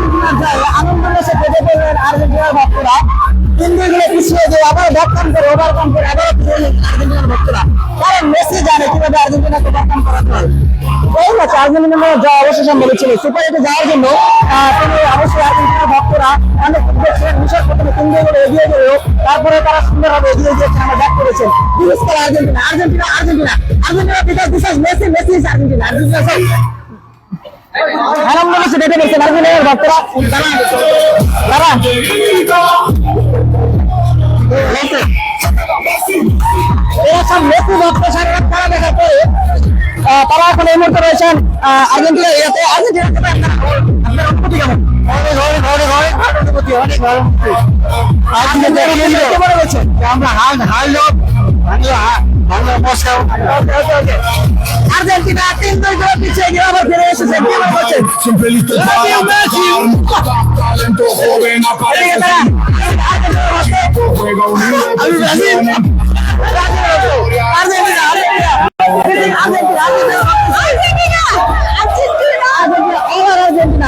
আর্জেন্টিনার জয় আনন্দ উল্লাসে কেঁদে পড়লেন আর্জেন্টিনার ভক্তরা। 3-2 গোলে পিছিয়ে গিয়ে আবার ওভারকাম করে আবারও ফিরে এলেন আর্জেন্টিনার ভক্তরা। কারণ মেসি জানে কিভাবে আর্জেন্টিনাকে ওভারকাম করাতে হয়। এই ম্যাচে আর্জেন্টিনার জয় অবশ্য সম্ভব ছিল। সুপার এটে যাওয়ার জন্য তিনি অবশ্যই আর্জেন্টিনার ভক্তরা অনেক উদ্বেগ ছিলেন। মিশর প্রথমে 3-2 গোলে এগিয়ে গেলেও তারপরে তারা সুন্দরভাবে এগিয়ে গিয়েছেন, আমরা ব্যাক করেছেন। Argentina because this is Messi is Argentina. আনন্দ উল্লাসে কেঁদে পড়ছেন আর্জেন্টিনার ভক্তরা। এরা সব মেসি ভক্ত সারা খেলা দেখার পরে তারা এখন এই মুহূর্তে রয়েছেন আর্জেন্টিনা। আপনার অনুভূতি কেমন? আর্জেন্টিনা 3-2 গোলে পিছিয়ে গিয়ে আবার ফিরে এসেছে। কি মনে করছেন?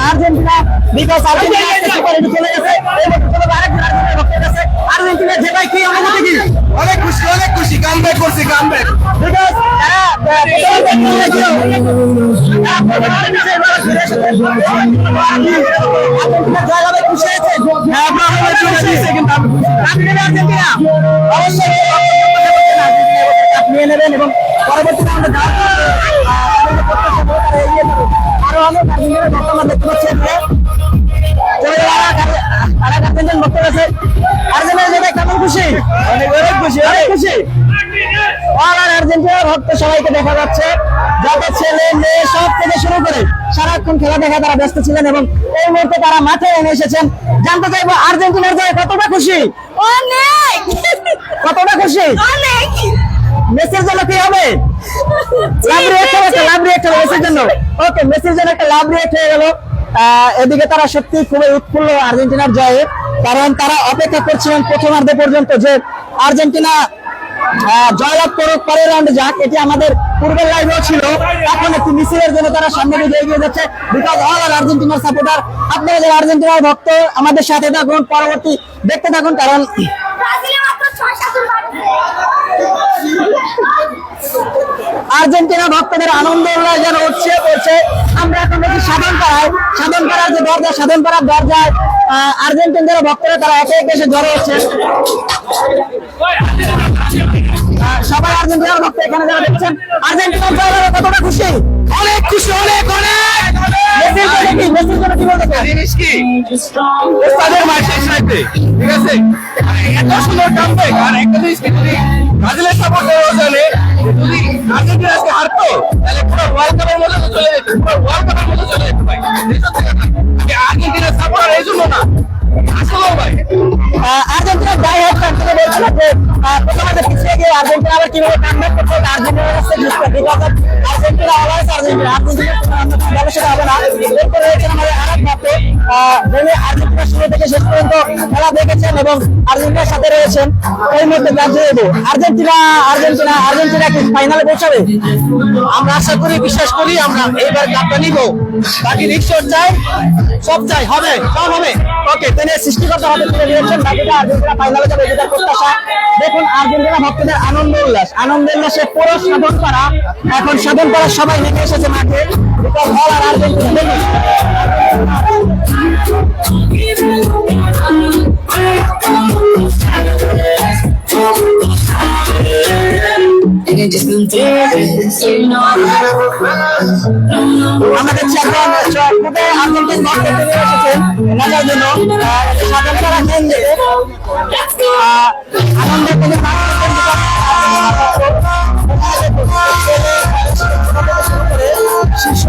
আর্জেন্টিনা বিকজ আর্জেন্টিনা যে ভাই কি অনুভূতি কি? অনেক খুশি কামব্যাক করছি কামব্যাক বিকজ খুশি হয়েছে। আর্জেন্টিনা অবশ্যই নিয়ে নেবেন এবং পরবর্তীতে আমরা আরো অনেক বর্তমান দেখতে পাচ্ছেন কেমন খুশি? অনেক খুশি। আর্জেন্টিনার ভক্ত সবাইকে দেখা যাচ্ছে, যাতে ছেলে মেয়ে সব থেকে শুরু করে সারাক্ষণ খেলা দেখা তারা ব্যস্ত ছিলেন এবং এই মুহূর্তে তারা মাঠে এনে এসেছেন। জানতে চাইবো আর্জেন্টিনার জয় কতটা খুশি? অনেক। কতটা খুশি? অনেক। মেসির জন্য কি হবে? লাভ রিয়েক্ট মেসির জন্য। ওকে, মেসির জন্য একটা লাভ রিয়েক্ট হয়ে গেল। এদিকে তারা সত্যি খুবই উৎফুল্ল আর্জেন্টিনার জয়ে, কারণ তারা অপেক্ষা করছিলেন প্রথমার্ধে পর্যন্ত যে আর্জেন্টিনা জয়লাভ করুক, পরের রাউন্ডে যাক। এটি আমাদের পূর্বের লাইভেও ছিল। এখন একটি মিছিলের জন্য তারা সামনে দিকে এগিয়ে যাচ্ছে বিকজ অল আর আর্জেন্টিনার সাপোর্টার। আপনারা যারা আর্জেন্টিনার ভক্ত আমাদের সাথে থাকুন, পরবর্তী দেখতে থাকুন, কারণ আর্জেন্টিনা ভক্তদের আনন্দ উল্লাস যেন উঠছে পড়ছে। আমরা এখন দেখি সাধনপাড়ার যে দরজা, সাধনপাড়ার দরজায় আর্জেন্টিন যারা ভক্তরা তারা একে একে এসে জড়ো হচ্ছে। সবাই আর্জেন্টিনার ভক্ত এখানে যারা দেখছেন। আর্জেন্টিনার জয় কতটা খুশি? অনেক খুশি অনেক মেসির জন্য কি বলতে চান? জিনিস কি ওস্তাদের মার শেষ রাখতে, ঠিক আছে? এত সুন্দর কামব্যাক। আর একটা জিনিস কি, যদি ব্রাজিলের সাপোর্টার জানে যদি আর্জেন্টিনা আজকে হারতো তাহলে পুরো ওয়ার্ল্ড কাপের মধ্যে চলে যেত, পুরো ওয়ার্ল্ড কাপের মধ্যে চলে যেত ভাই। আর্জেন্টিনার সাপোর্টার এই জন্য না, আসলে ভাই আর্জেন্টিনার গায়ে হাত কাটতে বলছিল যে প্রথমে পিছিয়ে গিয়ে আর্জেন্টিনা আবার কিভাবে কামব্যাক করতে হবে আর্জেন্টিনার কাছে জিততে। বিকজ আর্জেন্টিনা অলওয়েজ আর্জেন্টিনার সাথে হবে না। এরপর রয়েছেন আমাদের আরেক ভক্ত, যিনি আর্জেন্টিনা শুরু থেকে শেষ পর্যন্ত খেলা দেখেছেন এবং আর্জেন্টিনার সাথে রয়েছেন। এই মুহূর্তে জানিয়ে দেবো আর্জেন্টিনা কি ফাইনালে পৌঁছাবে? আমরা আশা করি, বিশ্বাস করি আমরা এইবার কাপটা নিব। বাকি নিশ্চয় চাই, সব চাই, হবে সব হবে। ওকে, তিনি সৃষ্টিকর্তা হাতে তুলে দিয়েছেন। বাকিটা আর্জেন্টিনা ফাইনালে যাবে, এটার প্রত্যাশা। দেখুন আর্জেন্টিনা ভক্তদের আনন্দ উল্লাসে পুরো সাধনপাড়া, এখন সাধনপাড়ার সবাই নেমে এসেছে মাঠে। Because all are Argentina. আমরা দেখছি এখন আর্জেন্টিন ভক্ত চলে এসেছেন মজার জন্য সাধনপাড়া কেন্দ্রে আনন্দের শিশু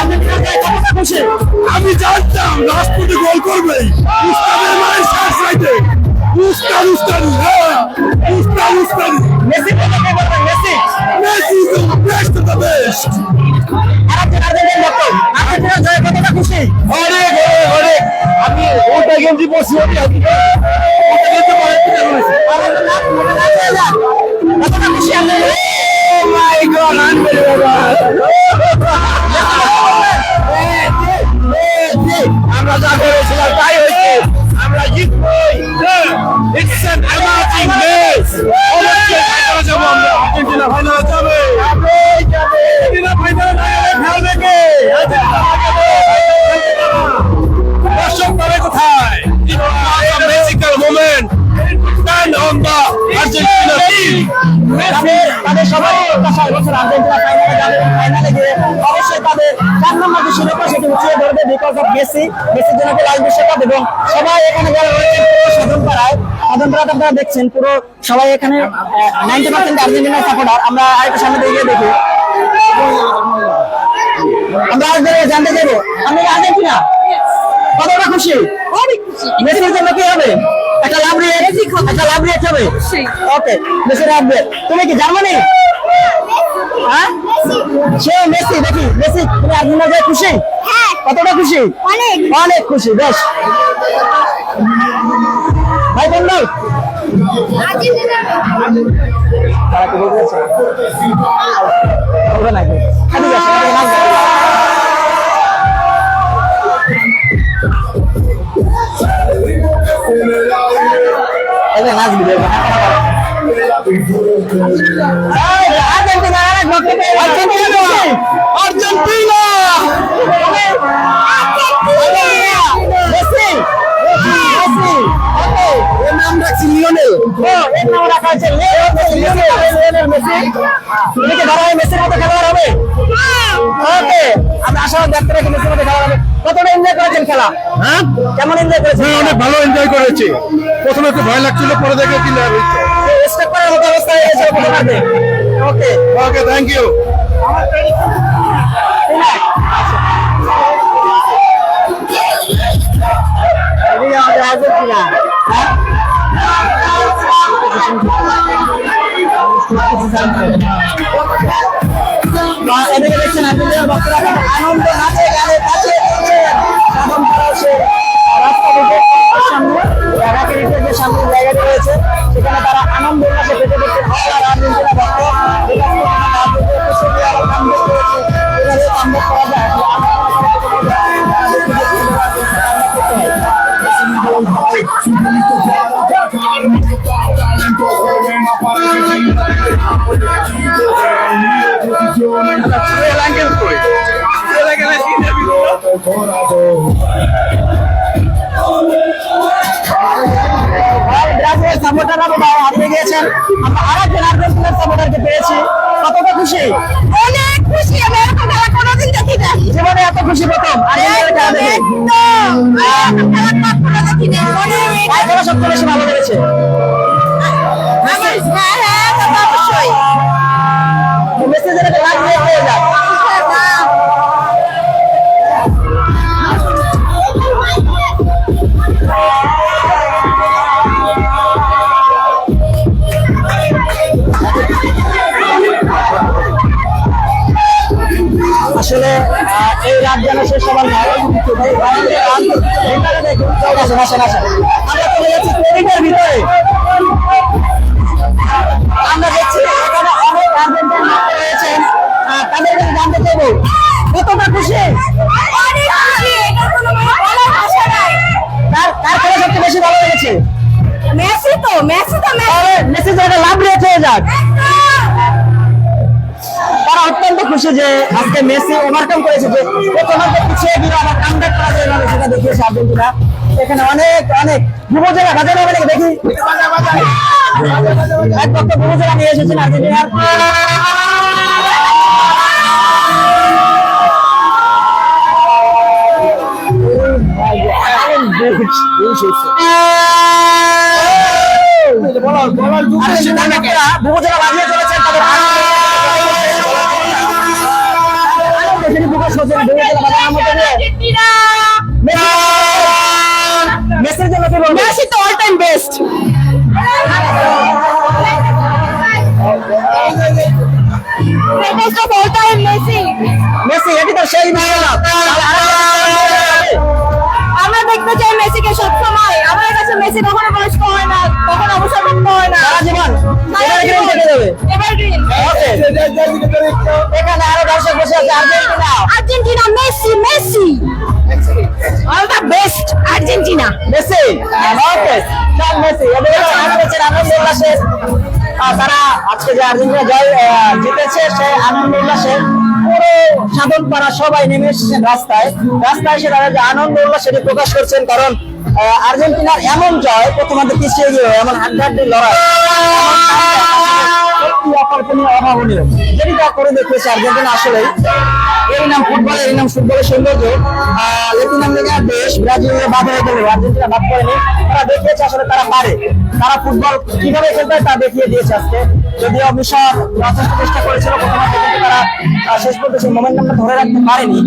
আর্জেন্টিনার জয়ে কতটা খুশি? আমি জানতাম রাজপুতি গোল করবে উস্তাদের মায়ের শেষ রাইতে উস্তাদি মেসি কত কে বলবেন? Messi Messi is the best of the best আর্জেন্টিনার মতো আর্জেন্টিনার জয়ে কতটা খুশি? অনেক আমি ওটা গেঞ্জি পরছি ওটা গেঞ্জি পরে কতটা খুশি আপনি? ও মাই গড আনবিলিভেবল আমরা যা করেছিলাম তাই হয়েছে আমরা জিতবই ইটস অ্যান অ্যামাজিং ম্যাচ অবশ্যই ফাইনালে যাব আমরা আর্জেন্টিনা ফাইনালে যাবে আর্জেন্টিনা ফাইনালে খেলবে কে দর্শক তবে কোথায় magical moment stand on the Argentina team তাদের সবাই প্রত্যাশা এবছর আর্জেন্টিনা ফাইনালে যাবে এবং ফাইনালে গিয়ে অবশ্যই তাদের 4 নম্বর যে শিরোপা সেটি উঠিয়ে ধরবে বিকজ অফ মেসির জন্য লাল বিশ্বকাপ এবং সবাই এখানে যারা রয়েছেন পুরো সাধনপাড়ায় আপনারা দেখছেন পুরো সবাই এখানে 90% আর্জেন্টিনা সাপোর্টার। আমরা আরেকটু সামনে দিয়ে গিয়ে দেখি আমরা আজ জানতে চাইবো আপনি আর্জেন্টিনা কতটা খুশি? অনেক খুশি। মেসির জন্য কি হবে? একটা লাভ রিয়েক্ট হবে। ওকে মেসি রাখবে। তুমি কি জার্মানি? হ্যাঁ সে মেসি দেখি মেসি তুমি আর্জেন্টিনা জয়ে খুশি? হ্যাঁ কতটা খুশি? অনেক অনেক খুশি। বেশ ভাই বন্ধু আর্জেন্টিনা তারা কি বলছে বলবে নাকি? ঠিক আছে আমাদের নাচ গান। এবার নাচ দিবে আর্জেন্টিনা আর্জেন্টিনা মেসি এর নাম রাখছি লিওনেল। এর নাম রাখা আছে লিওনেল মেসি। তুমি কি ধরা হয় মেসির মতো খেলোয়াড় হবে? ওকে আমরা আশা দেখতে রাখি মেসির মতো খেলোয়াড় হবে। কতটা এনজয় করেছেন খেলা? হ্যাঁ কেমন এনজয় করেছেন? অনেক ভালো এনজয় করেছি প্রথমে একটু ভয় লাগছিল পরে দেখে ক্লিয়ার হয়েছে স্টেপ করার মতো অবস্থা হয়ে গেছে প্রথমে। ওকে ওকে থ্যাংক ইউ আর্জেন্টিনা এদিকে দেখছেন আর্জেন্টিনার ভক্তরা আনন্দ নাচে গানে কাছে সাধন করা সে রাস্তা থেকে সামনে ঢাকা যে সামনে জায়গাটি রয়েছে সেখানে তারা আনন্দ উল্লাসে পেটে পেটে আর আর্জেন্টিনা ভক্ত করা যায় ব্রাজিলের সাপোর্টাররা হারিয়ে গিয়েছেন। আমরা আরেকজন আর্জেন্টিনার সাপোর্টারকে পেয়েছি। কতটা খুশি? অনেক খুশি। আমি এরকম খেলা কোনোদিন দেখি না। জীবনে এত খুশি প্রথম আর্জেন্টিনার খেলা দেখে। খেলা কখনো দেখি না। আর খেলা সবচেয়ে বেশি ভালো লেগেছে? হ্যাঁ তা তো অবশ্যই। মেসেজের একটা লাভ দিয়ে হয়ে যায়। আসলে এই রাত যেন শেষ হবার নয়। আমরা চলে যাচ্ছি ট্রেনিংয়ের ভিতরে। আমরা দেখছি এখানে অনেক আর্জেন্টাইন ভক্ত রয়েছেন। তাদের কাছে জানতে চাইবো কতটা খুশি? অনেক খুশি। এটা কোনো বলার ভাষা নাই। কার খেলা সবচেয়ে বেশি ভালো লেগেছে? মেসি তো মেসি। মেসি যেটা লাভ রেট হয়ে যাক তারা অত্যন্ত খুশি যে আজকে মেসি ওভারকাম করেছে যে প্রথমে পিছিয়ে গিয়ে আবার কামব্যাক করা যায় না সেটা দেখিয়েছে আর্জেন্টিনা। এখানে অনেক অনেক ভুবজেলা বাজারে হবে নাকি দেখি এক পক্ষ ভুবজেলা নিয়ে এসেছেন আর্জেন্টিনার। ভুবজেলা বাজিয়ে চলেছেন তাদের করছেন বিভিন্ন বাধার মধ্যে দিয়ে। আর্জেন্টিনা মেসির জন্য কি বলবেন? মেসি তো all time best greatest of all time Messi Messi এটি তো সেই বিশ্বকাপ। আমরা দেখতে চাই মেসিকে সবসময়। আমাদের কাছে মেসি কখনো বয়স্ক হয় না, কখনো অবসরপ্রাপ্ত হয় না, সারা জীবন এভারগ্রিন থেকে যাবে। এভারগ্রিন। ওকে, এখানে আরো দর্শক বসে আছে Argentina. Argentina Messi Messi all the best Argentina. Messi okay, চাল মেসি এদিকে আনন্দের আনন্দ উল্লাসে তারা আজকে যে আর্জেন্টিনা জয় জিতেছে সে আনন্দ উল্লাসে পুরো সাধন পাড়া সবাই নেমে এসেছেন রাস্তায় এসে তারা যে আনন্দ উল্লাস সেটি প্রকাশ করছেন। কারণ আর্জেন্টিনার এমন জয় প্রথমার্ধে পিছিয়ে গিয়ে এমন হাড্ডাহাড্ডি লড়াই সত্যি অকল্পনীয়, অভাবনীয়, যেটি যা করে দেখিয়েছে আর্জেন্টিনা। আসলেই এর নাম ফুটবল, এর নাম ফুটবলের সৌন্দর্য। ল্যাটিন আমেরিকার দেশ ব্রাজিলের বাদ হয়ে গেল, আর্জেন্টিনা বাদ করেনি। তারা দেখিয়েছে আসলে তারা পারে, তারা ফুটবল কিভাবে খেলতে হয় তা দেখিয়ে দিয়েছে আজকে। যদিও মিশর যথেষ্ট চেষ্টা করেছিল প্রথমার্ধে, কিন্তু তারা শেষ পর্যন্ত সেই মোমেন্টামটা ধরে রাখতে পারেনি।